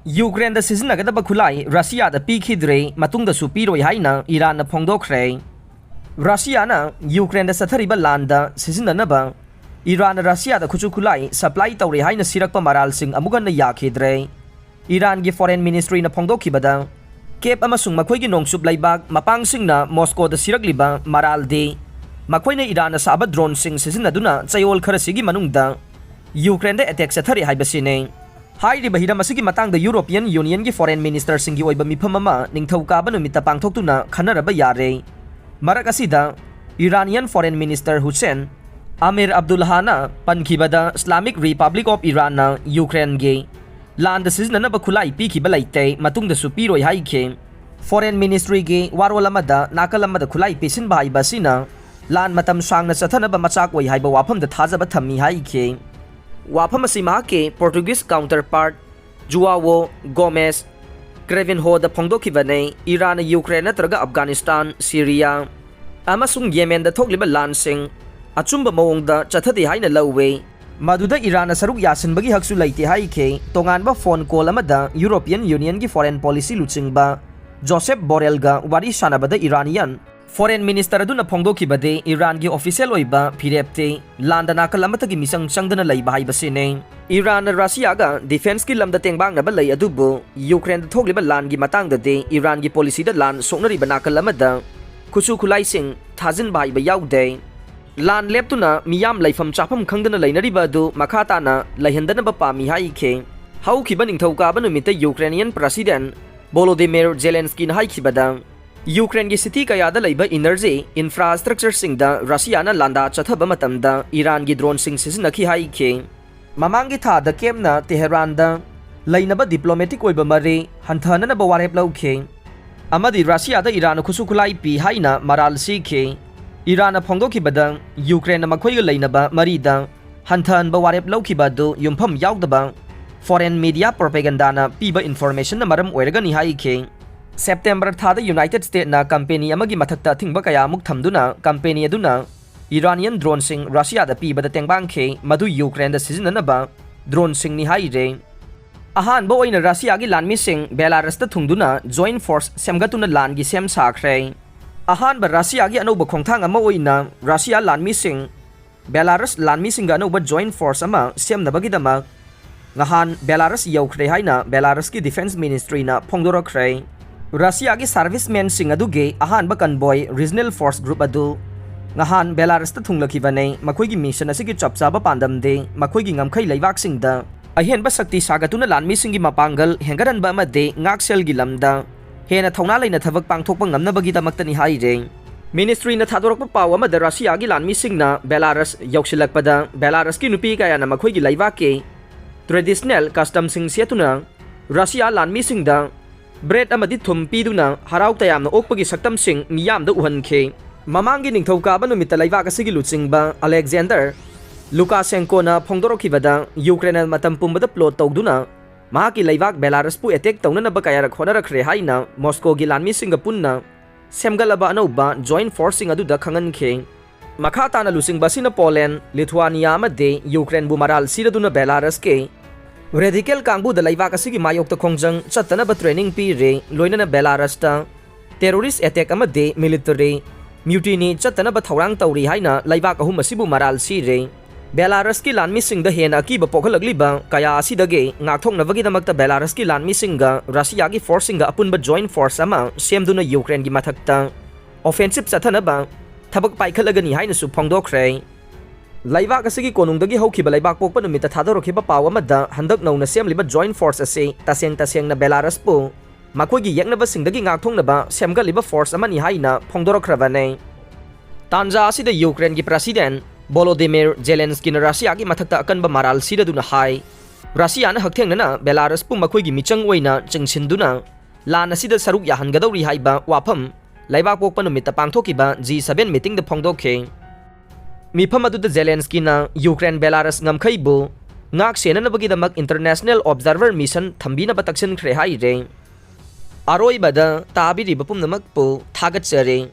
Ukraine da Sijinnagadaba Khutlai Russia da Pikhidri Matungdasu Piroi Haina Iran na Fongdokhre. Russia na Ukraine da sathariba landa Sijinnaganaba Iran na Russia da Khutlai supply tawre Haina sirakpa maral sing amugan na yakhidre. Iran gi Foreign Ministry na Fongdokhibada Cape amasung makhoi gi nongsub laibag mapang sing na Moscow da siragliba maral de makhoi na Iran na saba drone sing sijinnaduna chayol khara sigi manungda Ukraine da attack sathari haibasine. Hai di bahira masigi matang the European Union gi Foreign Minister singi oiba mifam ama ningthauka ba numita pangthoktuna khanaraba yare. Marak asida Iranian Foreign Minister Hussein Amir Abdullahana pankibada Islamic Republic of Iran na Ukraine gi land siznanaba khulai pikhiba laite matungdasu piroi haike. Foreign Ministry gi warol amada nakalamada khulai pisin ba haiba sina land matam sangna sathanaba machak oi haiba wafam da thajaba thammi haike. Wafam asima ke Portuguese counterpart Joao Gomes Crevenho da Fongdokhibane Iran Ukraine natraga Afghanistan Syria amasung Yemen da thokliba lansing achumba mawongda chathati haina lawwe maduda Iran saruk yasinbagi haksu laite haike tonganba phone call amada European Union gi foreign policy luchingba Joseph Borrell ga wari sanabada Iranian Foreign Minister aduna Fongdokhibade Iran gi official oiba phirepte landana kalamata gi misang changdana leiba haibasine. Iran na Russia ga defense ki lamda tengbang na ba lei adubu Ukraine da thogliba land gi matang da de Iran gi policy da land soknari bana kalamada khusu khulai sing thajin bai ba yaude land leptuna miyam laifam chapam khangdana leinari ba du makhata na laihandana ba pami haike hau khiba ningthauka ba numita Ukrainian President Volodymyr Zelensky na haikibada Ukraine gi city kayada laiba energy infrastructure singda Russia na landa chathaba matamda Iran gi drone sing sizinaki haike mamangi tha da kemna Tehran da lainaba diplomatic oiba mare hanthana na bawarep lauke amadi Russia da Iran khusu khulai pi haina maral sikhe Iran na Fongdokhibada Ukraine na makhoi ga lainaba marida hanthan bawarep laukiba do yumpham yaudaba foreign media propaganda na piba information na maram oiraga ni haike September thada United States na company amagi mathakta thingba kaya muk thamduna company aduna Iranian drone sing Russia da piba da tengbang khe madu Ukraine da sijinnanaba drone sing ni haire ahan bo oina Russia gi lanmi sing Belarus da thungduna joint force semgatuna lan gi sem sakhre ahan ba Russia gi anoba khongthang ama oina Russia lanmi sing Belarus lanmi sing ga anoba joint force ama semnabagi dama ngahan Belarus yaukhre haina Belarus gi defense ministry na Fongdokhre Russia gi servicemen sing aduge ahan ba convoy regional force group adu ngahan Belarus ta thunglakibane makhoi gi mission asigi chapcha ba pandam de makhoi gi ngamkhai leibak sing da ahen ba sakti sagatuna lanmi sing gi mapangal hengaran ba ma de ngaksel gi lamda hena thongna leina thabak pangthok pa ngamna bagi damaktani haire ministry na thadorok pa pawa ma da Russia gi lanmi sing na Belarus yauksilakpada Belarus ki nupi kaya na makhoi gi leibak ke traditional custom sing siatuna Russia lanmi sing da bread amadi thumpi duna harau tayam na okpagi saktam sing miyam da uhankhe mamangi ningthauka ba numita laiba ka sigi luchingba Alexander Lukashenko na Fongdokhibada Ukraine matam pumbada plot tawduna mahaki laibak Belarus pu attack tawna na ba kaya rakhona rakhre haina Moscow gi lanmi singapunna semgalaba anauba joint forcing adu da khangankhe makhata na lusingba sina Poland Lithuania amade Ukraine bu maral siraduna Belarus ke Radical kangbu da laiba kasigi mayok ta khongjang chatana ba training pi re loina na Belarus ta terrorist attack amade military mutiny chatana ba thawrang tawri haina laiba ka hum asibu maral si re Belarus ki lanmi sing da hena ki ba pokhalagli ba kaya asidage ngakthong na bagi damakta Belarus ki lanmi sing ga Russia gi forcing ga apun ba joint force ama semduna Ukraine gi mathakta offensive chathana ba thabak paikhalagani haina su Fongdokhre Laibak asigi konungdagi hawkiba laibak pokpa numita thadorokhiba pawa amada handak nauna semliba joint force ase taseng na Belarus po makhoi gi yaknaba singdagi ngakthongnaba semgaliba force amani haina Fongdokhravane tanja asida Ukraine gi president Volodymyr Zelensky na Russia gi mathakta akanba maral sidaduna hai Russia na hakthengna Belarus pu makhoi gi michang oina chingsinduna lan asida saruk yahangadawri haiba wafam laibak pokpa numita pangthokiba G7 meeting da Fongdokhe Mifam adu da Zelensky na Ukraine Belarus ngamkhaibu ngak sena na bagi damak international observer mission thambina bataksin khre haire aroi bada tabiri bapum namak po thagat chare